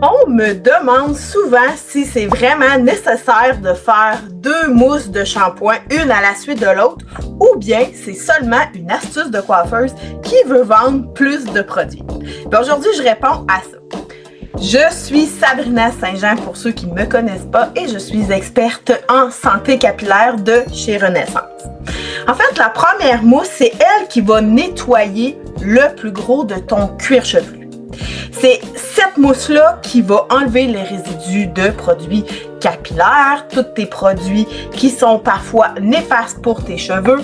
On me demande souvent si c'est vraiment nécessaire de faire 2 mousses de shampoing, une à la suite de l'autre, ou bien c'est seulement une astuce de coiffeuse qui veut vendre plus de produits. Aujourd'hui, je réponds à ça. Je suis Sabrina Saint-Jean pour ceux qui ne me connaissent pas et je suis experte en santé capillaire de chez Renaissance. En fait, la première mousse, c'est elle qui va nettoyer le plus gros de ton cuir chevelu. C'est cette mousse-là qui va enlever les résidus de produits capillaires, tous tes produits qui sont parfois néfastes pour tes cheveux.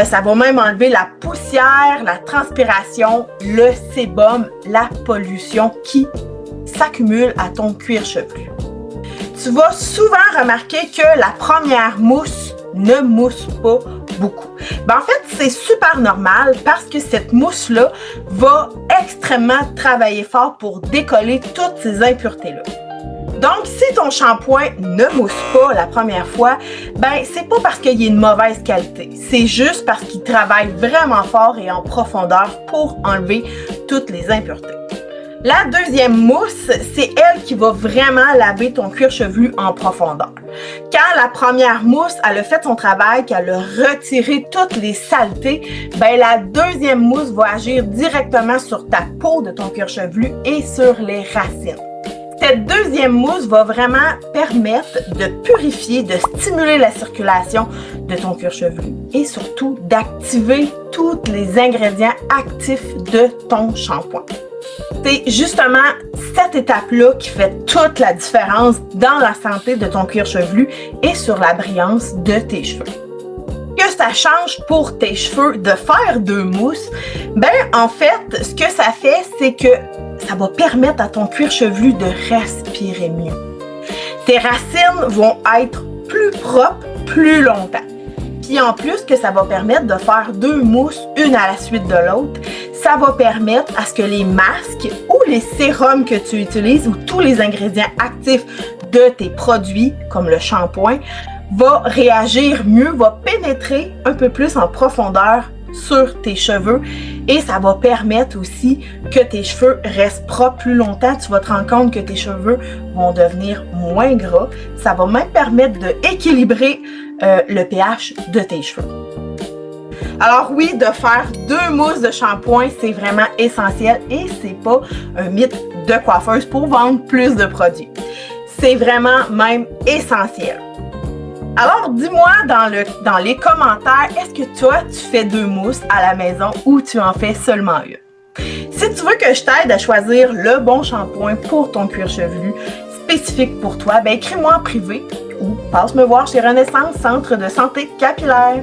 Ça va même enlever la poussière, la transpiration, le sébum, la pollution qui s'accumule à ton cuir chevelu. Tu vas souvent remarquer que la première mousse ne mousse pas beaucoup. En fait, c'est super normal parce que cette mousse-là va extrêmement travailler fort pour décoller toutes ces impuretés-là. Donc, si ton shampoing ne mousse pas la première fois, c'est pas parce qu'il est de mauvaise qualité. C'est juste parce qu'il travaille vraiment fort et en profondeur pour enlever toutes les impuretés. La deuxième mousse, c'est elle qui va vraiment laver ton cuir chevelu en profondeur. Quand la première mousse, elle a fait son travail, qu'elle a retiré toutes les saletés, la deuxième mousse va agir directement sur ta peau de ton cuir chevelu et sur les racines. Cette deuxième mousse va vraiment permettre de purifier, de stimuler la circulation de ton cuir chevelu et surtout d'activer tous les ingrédients actifs de ton shampoing. C'est justement cette étape-là qui fait toute la différence dans la santé de ton cuir chevelu et sur la brillance de tes cheveux. Que ça change pour tes cheveux de faire 2 mousses? En fait, ce que ça fait, c'est que ça va permettre à ton cuir chevelu de respirer mieux. Tes racines vont être plus propres plus longtemps. Puis en plus que ça va permettre de faire 2 mousses, une à la suite de l'autre, ça va permettre à ce que les masques ou les sérums que tu utilises ou tous les ingrédients actifs de tes produits, comme le shampoing, va réagir mieux, va pénétrer un peu plus en profondeur sur tes cheveux et ça va permettre aussi que tes cheveux restent propres plus longtemps. Tu vas te rendre compte que tes cheveux vont devenir moins gras. Ça va même permettre d'équilibrer le pH de tes cheveux. Alors oui, de faire 2 mousses de shampoing, c'est vraiment essentiel et c'est pas un mythe de coiffeuse pour vendre plus de produits. C'est vraiment même essentiel. Alors, dis-moi dans les commentaires, est-ce que toi, tu fais 2 mousses à la maison ou tu en fais seulement une? Si tu veux que je t'aide à choisir le bon shampoing pour ton cuir chevelu spécifique pour toi, écris-moi en privé ou passe me voir chez Renaissance Centre de santé capillaire.